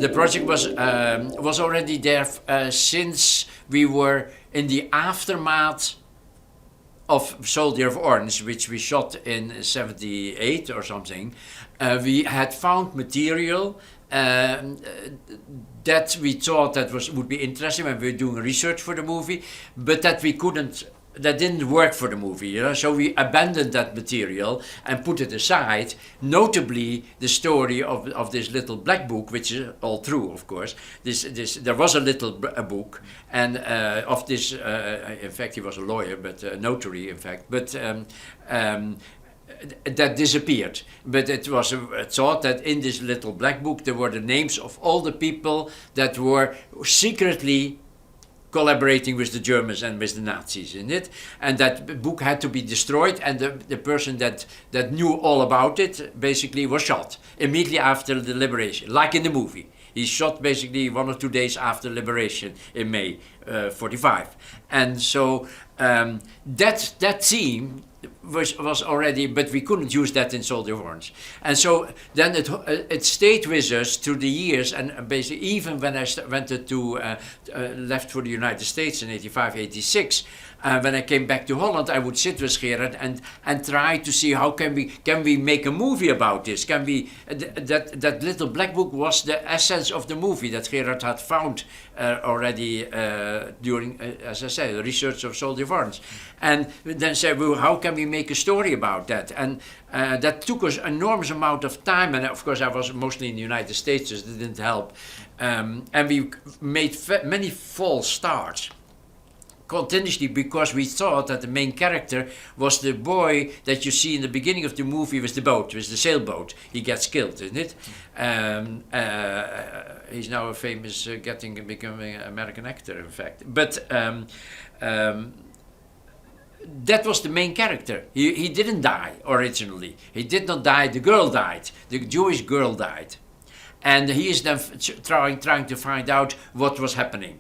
The project was already there since we were in the aftermath of Soldier of Orange, which we shot in '78 or something. We had found material that we thought would be interesting when we were doing research for the movie, but that didn't work for the movie, you know? So we abandoned that material and put it aside, notably the story of this little black book, which is all true, of course. There was a little book, and of this, in fact he was a lawyer, but a notary in fact, but that disappeared. But it was thought that in this little black book there were the names of all the people that were secretly collaborating with the Germans and with the Nazis in it, and that book had to be destroyed, and the person that knew all about it basically was shot immediately after the liberation, like in the movie. He shot basically 1 or 2 days after liberation in May '45, and so that theme was already, but we couldn't use that in Soldier of Orange. And so then it stayed with us through the years, and basically even when I left for the United States in '85, '86, when I came back to Holland, I would sit with Gerard and try to see how can we make a movie about this? Can we that little black book was the essence of the movie that Gerard had found already during, as I said, the research of Soldier of Orange, and then said, well, how can we make a story about that? And that took us enormous amount of time, and of course I was mostly in the United States, so it didn't help, and we made many false starts continuously, because we thought that the main character was the boy that you see in the beginning of the movie with the boat, with the sailboat. He gets killed, isn't it? He's now a famous, becoming American actor, in fact. But that was the main character. He didn't die originally. He did not die. The girl died. The Jewish girl died. And he is then trying to find out what was happening.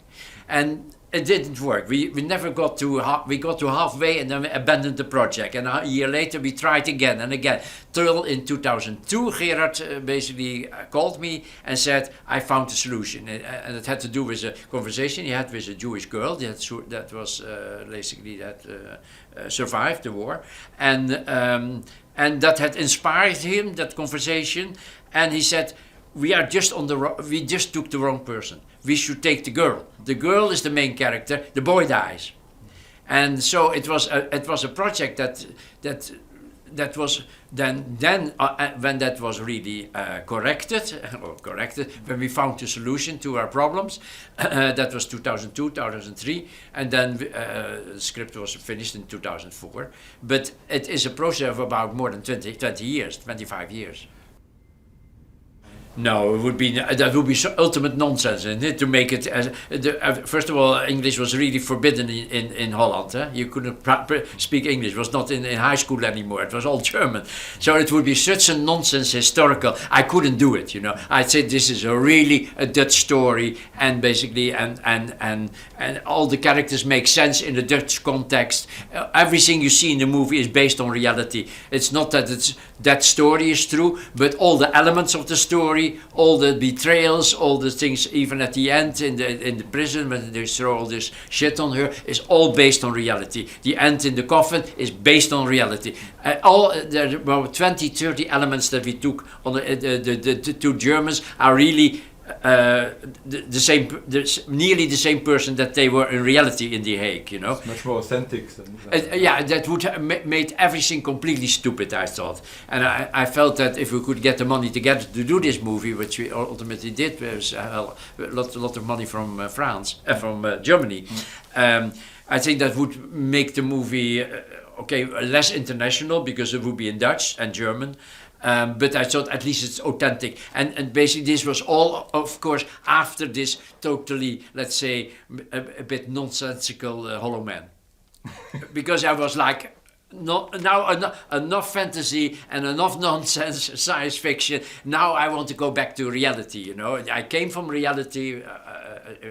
And it didn't work. We never got to we got to halfway and then we abandoned the project. And a year later we tried again and again. Till in 2002, Gerard basically called me and said, I found a solution. And it had to do with a conversation he had with a Jewish girl that was basically survived the war. And that had inspired him, that conversation. And he said, we just took the wrong person. We should take the girl. The girl is the main character. The boy dies, and so it was a project that was then when that was really corrected, when we found a solution to our problems. That was 2002, 2003, and then the script was finished in 2004. But it is a process of about more than 20 years, 25 years. No, that would be so ultimate nonsense, isn't it? To make it first of all, English was really forbidden in Holland. You couldn't speak English. It was not in high school anymore. It was all German. So it would be such a nonsense historical. I couldn't do it. You know, I'd say this is a Dutch story, and basically, and all the characters make sense in the Dutch context. Everything you see in the movie is based on reality. It's not that that story is true, but all the elements of the story, all the betrayals, all the things, even at the end in the prison when they throw all this shit on her, is all based on reality. The end in the coffin is based on reality. There are about 20, 30 elements that we took on the two Germans are really nearly the same person that they were in reality in The Hague, you know. It's much more authentic. Yeah, that would have made everything completely stupid, I thought. And I felt that if we could get the money together to do this movie, which we ultimately did, there was a lot of money from from Germany. I think that would make the movie less international, because it would be in Dutch and German. But I thought at least it's authentic. And basically this was all, of course, after this totally, let's say, a bit nonsensical Hollow Man. Because I was like, enough fantasy and enough nonsense, science fiction. Now I want to go back to reality, you know. I came from reality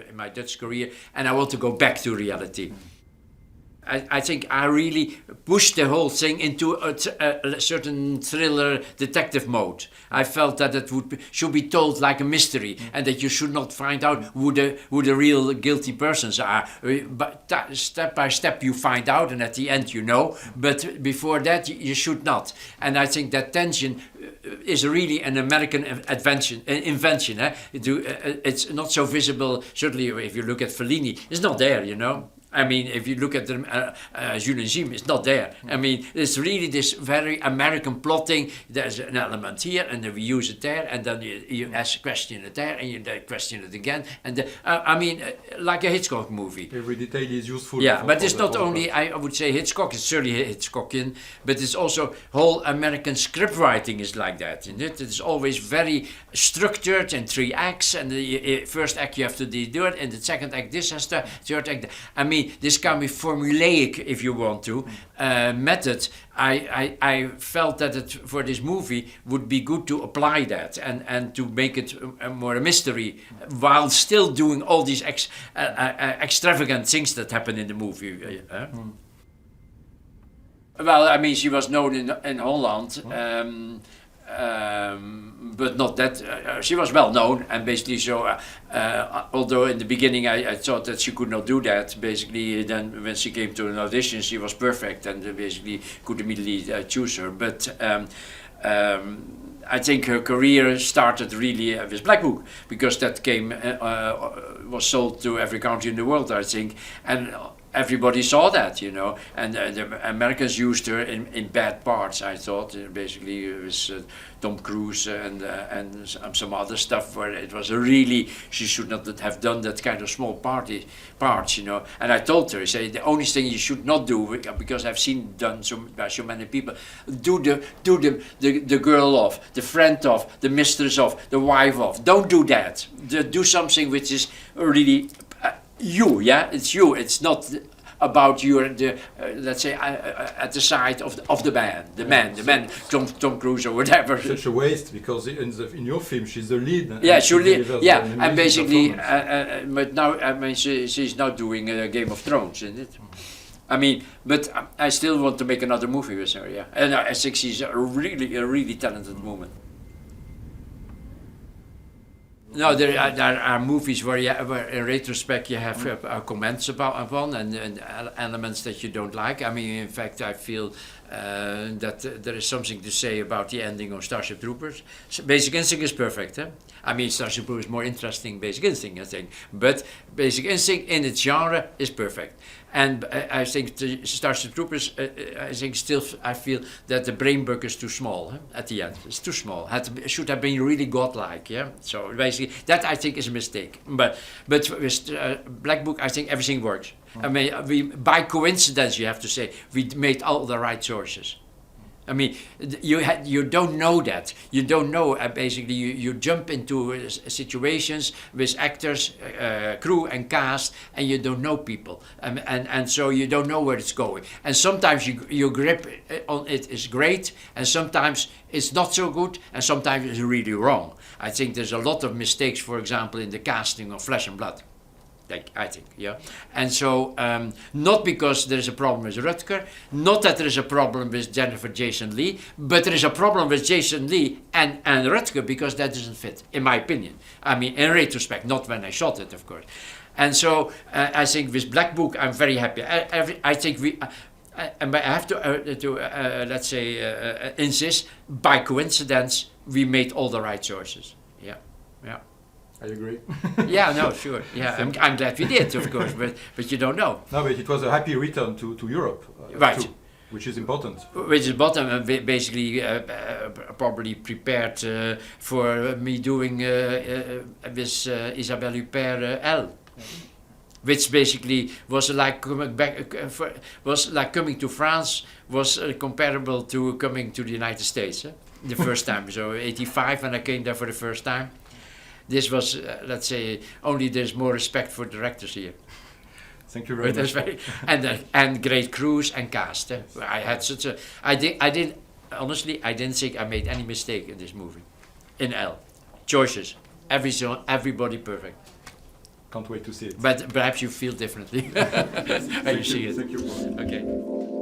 in my Dutch career, and I want to go back to reality. I think I really pushed the whole thing into a certain thriller detective mode. I felt that it should be told like a mystery, and that you should not find out who the real guilty persons are. But step by step you find out, and at the end you know. But before that you should not. And I think that tension is really an American invention. It's not so visible. Certainly, if you look at Fellini, it's not there. I mean, if you look at the Jules Jim, it's not there. I mean, it's really this very American plotting. There's an element here, and then we use it there, and then you question it there, and you question it again. And I mean, like a Hitchcock movie. Every detail is useful. Yeah, but it's not only, I would say Hitchcock, it's certainly Hitchcockian, but it's also whole American script writing is like that. Isn't it? It's always very structured in 3 acts, and the first act you have to do it, and the second act this has to, third act. I mean, this kind of formulaic, if you want to, method. I felt that it, for this movie, would be good to apply that and to make it more a mystery, while still doing all these extravagant things that happen in the movie. Well, I mean, she was known in Holland. But not that she was well known, and basically so although in the beginning I thought that she could not do that, basically then when she came to an audition she was perfect, and basically could immediately choose her. But I think her career started really with Black Book, because that was sold to every country in the world, I think, and everybody saw that, and the Americans used her in bad parts. I thought basically it was Tom Cruise and some other stuff where it was really, she should not have done that kind of small parts, And I told her, I say, the only thing you should not do, because I've seen done by so many people, do the girl off, the friend off, the mistress off, the wife off. Don't do that. Do something which is really you, it's you. It's not about let's say at the side of the man, the man, Tom Cruise or whatever. Such a waste, because in your film she's the lead. Yeah, and basically, but now I mean she's now doing Game of Thrones, isn't it? I mean, but I still want to make another movie with her. Yeah, and I think she's a really talented woman. No, there are movies where in retrospect you have comments upon and elements that you don't like. I mean, in fact, I feel that there is something to say about the ending of Starship Troopers. Basic Instinct is perfect. I mean, Starship Troopers is more interesting than Basic Instinct, I think. But Basic Instinct in its genre is perfect. And I think the Starship Troopers, I feel that the brain bug is too small at the end. It's too small. Should have been really godlike, yeah? So basically, that I think is a mistake. But with Black Book, I think everything works. I mean, by coincidence, you have to say, we made all the right choices. I mean, you don't know that. You don't know. Basically, you jump into situations with actors, crew, and cast, and you don't know people, and so you don't know where it's going. And sometimes your grip on it is great, and sometimes it's not so good, and sometimes it's really wrong. I think there's a lot of mistakes, for example, in the casting of Flesh and Blood. I think, yeah. And so, not because there is a problem with Rutger, not that there is a problem with Jennifer Jason Leigh, but there is a problem with Jason Leigh and Rutger, because that doesn't fit, in my opinion. I mean, in retrospect, not when I shot it, of course. And so, I think with Black Book, I'm very happy. I think I have to let's say, insist, by coincidence, we made all the right choices. Yeah. I agree. Yeah, no, sure. Yeah, I'm glad we did, of course, but you don't know. No, but it was a happy return to Europe, right? Too, which is important. Which is bottom, basically probably prepared for me doing with Isabelle Huppert L. Which basically was like coming back, was like coming to France, was comparable to coming to the United States the first time. So '85 when I came there for the first time. This was, let's say, only there's more respect for directors here. Thank you very much. And great crews and cast. I had such a, I didn't think I made any mistake in this movie. In L, choices, everybody perfect. Can't wait to see it. But perhaps you feel differently. How you see it. Thank you. Okay.